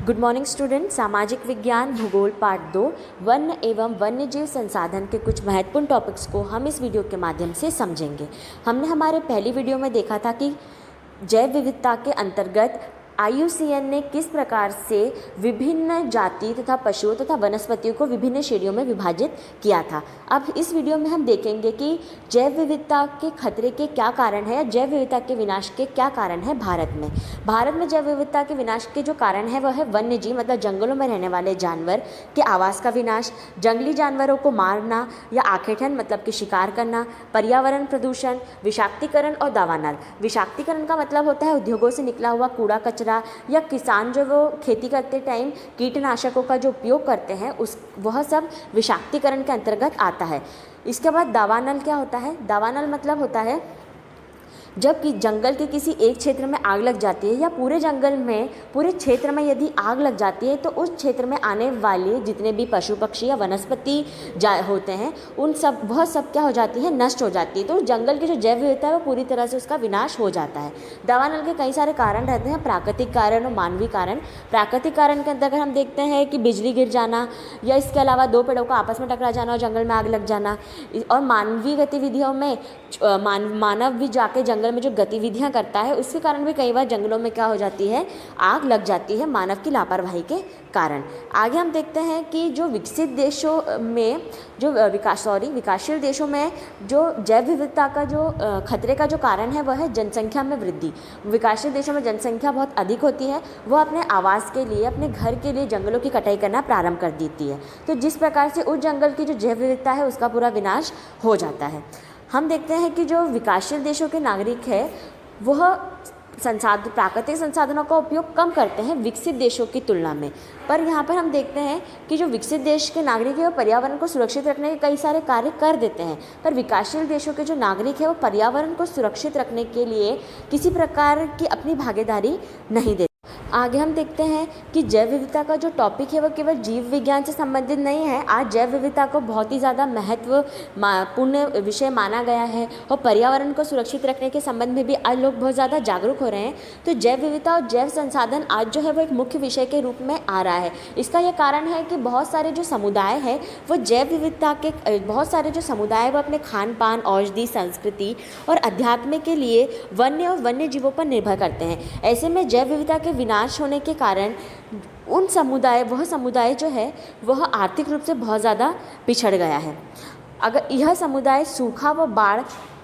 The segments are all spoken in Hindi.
Good morning student. सामाजिक विज्ञान भूगोल पार्ट 2 वन्य एवं वन्यजीव संसाधन के कुछ महत्वपूर्ण टॉपिक्स को हम इस वीडियो के माध्यम से समझेंगे। हमने हमारे पहली वीडियो में देखा था कि जैव विविधता के अंतर्गत IUCN ने किस प्रकार से विभिन्न जाति तथा पशुओं तथा वनस्पतियों को विभिन्न श्रेणियों में विभाजित किया था। अब इस वीडियो में हम देखेंगे कि जैव विविधता के खतरे के क्या कारण है या जैव विविधता के विनाश के क्या कारण है भारत में। भारत में जैव विविधता के विनाश के जो कारण है वह है वन्य जीव मतलब जंगलों में रहने वाले जानवर के आवास का विनाश, जंगली जानवरों को मारना या आखेटन मतलब कि शिकार करना, पर्यावरण प्रदूषण, विषाक्तीकरण और दावानल। विषाक्तीकरण का मतलब होता है उद्योगों से निकला हुआ कूड़ा कचरा या किसान जो वो खेती करते टाइम कीटनाशकों का जो उपयोग करते हैं वह सब विषाक्तीकरण के अंतर्गत आता है। इसके बाद दावानल क्या होता है? दावानल मतलब होता है जब कि जंगल के किसी एक क्षेत्र में आग लग जाती है या पूरे जंगल में पूरे क्षेत्र में यदि आग लग जाती है तो उस क्षेत्र में आने वाले जितने भी पशु पक्षी या वनस्पति होते हैं वह सब क्या हो जाती है, नष्ट हो जाती है। तो उस जंगल की जो जैव विविधता है वो पूरी तरह से उसका विनाश हो जाता है। दावानल के कई सारे कारण रहते हैं, प्राकृतिक कारण और मानवीय कारण। प्राकृतिक कारण के अंतर्गत हम देखते हैं कि बिजली गिर जाना या इसके अलावा दो पेड़ों का आपस में टकरा जाना और जंगल में आग लग जाना। और मानवीय गतिविधियों में मानव भी जाके जंगल में जो गतिविधियां करता है उसके कारण भी कई बार जंगलों में क्या हो जाती है, आग लग जाती है मानव की लापरवाही के कारण। आगे हम देखते हैं कि जो विकसित देशों में जो विकासशील देशों में जो जैव विविधता का जो खतरे का जो कारण है वह है जनसंख्या में वृद्धि। विकासशील देशों में जनसंख्या बहुत अधिक होती है, वह अपने आवास के लिए अपने घर के लिए जंगलों की कटाई करना प्रारंभ कर देती है। तो जिस प्रकार से उस जंगल की जो जैव विविधता है उसका पूरा विनाश हो जाता है। हम देखते हैं कि जो विकासशील देशों के नागरिक है वह प्राकृतिक संसाधनों का उपयोग कम करते हैं विकसित देशों की तुलना में। पर यहाँ पर हम देखते हैं कि जो विकसित देश के नागरिक है वो पर्यावरण को सुरक्षित रखने के कई सारे कार्य कर देते हैं, पर विकासशील देशों के जो नागरिक है वो पर्यावरण को सुरक्षित रखने के लिए किसी प्रकार की अपनी भागीदारी नहीं देते। आगे हम देखते हैं कि जैव विविधता का जो टॉपिक है वो केवल जीव विज्ञान से संबंधित नहीं है। आज जैव विविधता को बहुत ही ज़्यादा महत्वपूर्ण विषय माना गया है और पर्यावरण को सुरक्षित रखने के संबंध में भी आज लोग बहुत ज़्यादा जागरूक हो रहे हैं। तो जैव विविधता और जैव संसाधन आज जो है वो एक मुख्य विषय के रूप में आ रहा है। इसका यह कारण है कि बहुत सारे जो समुदाय है वो जैव विविधता के बहुत सारे जो समुदाय वो अपने खान पान, औषधि, संस्कृति और अध्यात्म के लिए वन्य और वन्य जीवों पर निर्भर करते हैं। ऐसे में जैव विविधता के विनाश होने के कारण वह समुदाय जो है वह आर्थिक रूप से बहुत ज़्यादा पिछड़ गया है। अगर यह समुदाय सूखा व बाढ़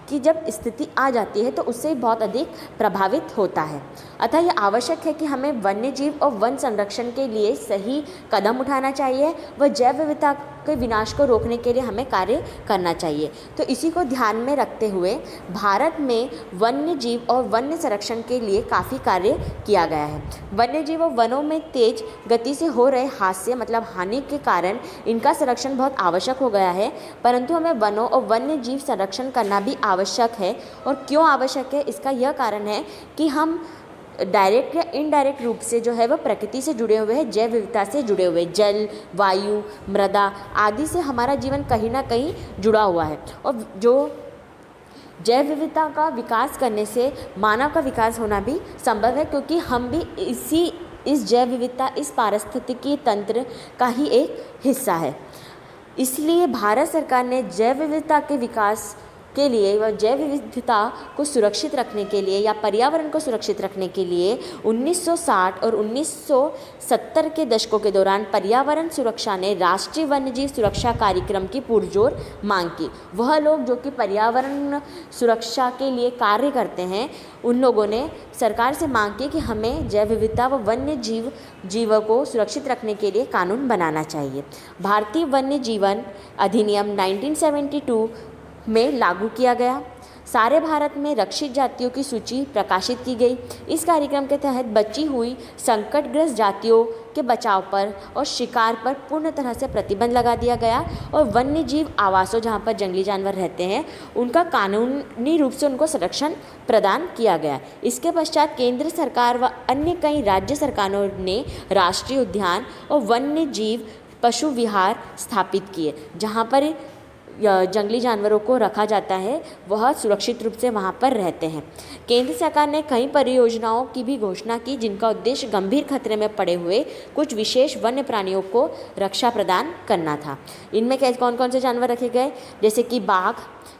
की जब स्थिति आ जाती है तो उससे बहुत अधिक प्रभावित होता है। अतः यह आवश्यक है कि हमें वन्य जीव और वन संरक्षण के लिए सही कदम उठाना चाहिए व जैव विविधता के विनाश को रोकने के लिए हमें कार्य करना चाहिए। तो इसी को ध्यान में रखते हुए भारत में वन्य जीव और वन्य संरक्षण के लिए काफ़ी कार्य किया गया है। वन्य जीव और वनों में तेज गति से हो रहे हानि के कारण इनका संरक्षण बहुत आवश्यक हो गया है, परंतु हमें वनों और वन्य जीव संरक्षण करना भी आवश्यक है। और क्यों आवश्यक है, इसका यह कारण है कि हम डायरेक्ट या इनडायरेक्ट रूप से जो है वह प्रकृति से जुड़े हुए हैं, जैव विविधता से जुड़े हुए, जल, वायु, मृदा आदि से हमारा जीवन कहीं ना कहीं जुड़ा हुआ है। और जो जैव विविधता का विकास करने से मानव का विकास होना भी संभव है, क्योंकि हम भी इस जैव विविधता, इस पारिस्थितिकी तंत्र का ही एक हिस्सा है। इसलिए भारत सरकार ने जैव विविधता के विकास के लिए व जैव विविधता को सुरक्षित रखने के लिए या पर्यावरण को सुरक्षित रखने के लिए 1960 और 1970 के दशकों के दौरान पर्यावरण सुरक्षा ने राष्ट्रीय वन्यजीव सुरक्षा कार्यक्रम की पुरजोर मांग की। वह लोग जो कि पर्यावरण सुरक्षा के लिए कार्य करते हैं उन लोगों ने सरकार से मांग की कि हमें जैव विविधता व वन्य जीवों को सुरक्षित रखने के लिए कानून बनाना चाहिए। भारतीय वन्य जीवन अधिनियम 1972 में लागू किया गया। सारे भारत में रक्षित जातियों की सूची प्रकाशित की गई। इस कार्यक्रम के तहत बची हुई संकटग्रस्त जातियों के बचाव पर और शिकार पर पूर्ण तरह से प्रतिबंध लगा दिया गया और वन्य जीव आवासों जहाँ पर जंगली जानवर रहते हैं उनका कानूनी रूप से उनको संरक्षण प्रदान किया गया। इसके पश्चात केंद्र सरकार व अन्य कई राज्य सरकारों ने राष्ट्रीय उद्यान और वन्य जीव पशु विहार स्थापित किए, जहाँ पर जंगली जानवरों को रखा जाता है वह सुरक्षित रूप से वहाँ पर रहते हैं। केंद्र सरकार ने कई परियोजनाओं की भी घोषणा की जिनका उद्देश्य गंभीर खतरे में पड़े हुए कुछ विशेष वन्य प्राणियों को रक्षा प्रदान करना था। इनमें कौन कौन से जानवर रखे गए, जैसे कि बाघ,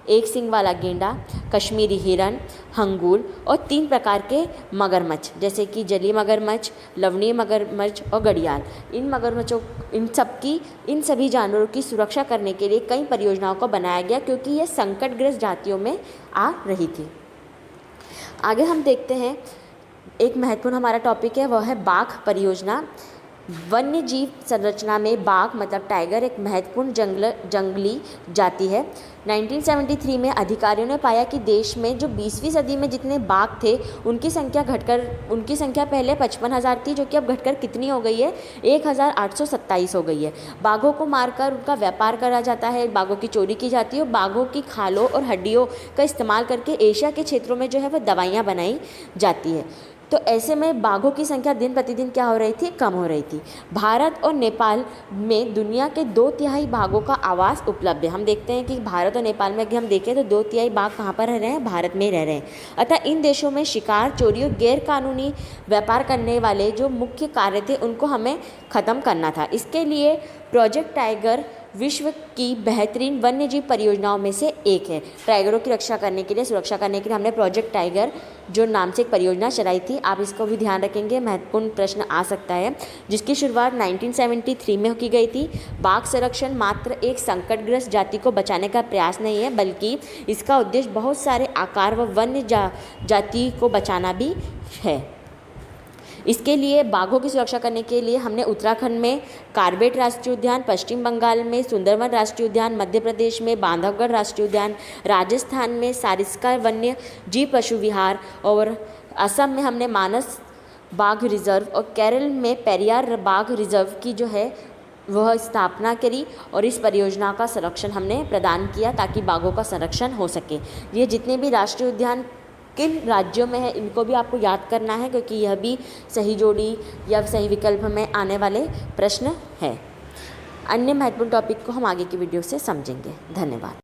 एक सींग वाला गेंडा, कश्मीरी हिरन, हंगूल और 3 प्रकार के मगरमच्छ जैसे कि जलीय मगरमच्छ, लवणीय मगरमच्छ और घड़ियाल। इन सभी जानवरों की सुरक्षा करने के लिए कई परियोजनाओं को बनाया गया क्योंकि ये संकटग्रस्त जातियों में आ रही थी। आगे हम देखते हैं, एक महत्वपूर्ण हमारा टॉपिक है वह है बाघ परियोजना। वन्य जीव संरचना में बाघ मतलब टाइगर एक महत्वपूर्ण जंगली जाति है। 1973 में अधिकारियों ने पाया कि देश में जो 20वीं सदी में जितने बाघ थे उनकी संख्या पहले 55,000 थी, जो कि अब घटकर कितनी हो गई है, 1,827 हो गई है। बाघों को मारकर उनका व्यापार करा जाता है, बाघों की चोरी की जाती है और बाघों की खालों और हड्डियों का इस्तेमाल करके एशिया के क्षेत्रों में जो है वह दवाइयाँ बनाई जाती है। तो ऐसे में बाघों की संख्या दिन प्रतिदिन क्या हो रही थी, कम हो रही थी। भारत और नेपाल में दुनिया के 2/3 बाघों का आवास उपलब्ध है। हम देखते हैं कि भारत और नेपाल में अगर हम देखें तो 2/3 बाघ कहाँ पर रह रहे हैं, भारत में रह रहे हैं। अतः इन देशों में शिकार, चोरी और गैरकानूनी व्यापार करने वाले जो मुख्य कार्य थे उनको हमें ख़त्म करना था। इसके लिए प्रोजेक्ट टाइगर विश्व की बेहतरीन वन्यजीव परियोजनाओं में से एक है। टाइगरों की रक्षा करने के लिए, सुरक्षा करने के लिए हमने प्रोजेक्ट टाइगर जो नाम से एक परियोजना चलाई थी। आप इसको भी ध्यान रखेंगे, महत्वपूर्ण प्रश्न आ सकता है, जिसकी शुरुआत 1973 में की गई थी। बाघ संरक्षण मात्र एक संकटग्रस्त जाति को बचाने का प्रयास नहीं है, बल्कि इसका उद्देश्य बहुत सारे आकार व वन्य जाति को बचाना भी है। इसके लिए बाघों की सुरक्षा करने के लिए हमने उत्तराखंड में कार्बेट राष्ट्रीय उद्यान, पश्चिम बंगाल में सुंदरवन राष्ट्रीय उद्यान, मध्य प्रदेश में बांधवगढ़ राष्ट्रीय उद्यान, राजस्थान में सारिस्का वन्य जीव पशु विहार और असम में हमने मानस बाघ रिजर्व और केरल में पेरियार बाघ रिजर्व की जो है वह स्थापना करी और इस परियोजना का संरक्षण हमने प्रदान किया ताकि बाघों का संरक्षण हो सके। ये जितने भी राष्ट्रीय उद्यान किन राज्यों में है इनको भी आपको याद करना है, क्योंकि यह भी सही जोड़ी या सही विकल्प में आने वाले प्रश्न है। अन्य महत्वपूर्ण टॉपिक को हम आगे की वीडियो से समझेंगे। धन्यवाद।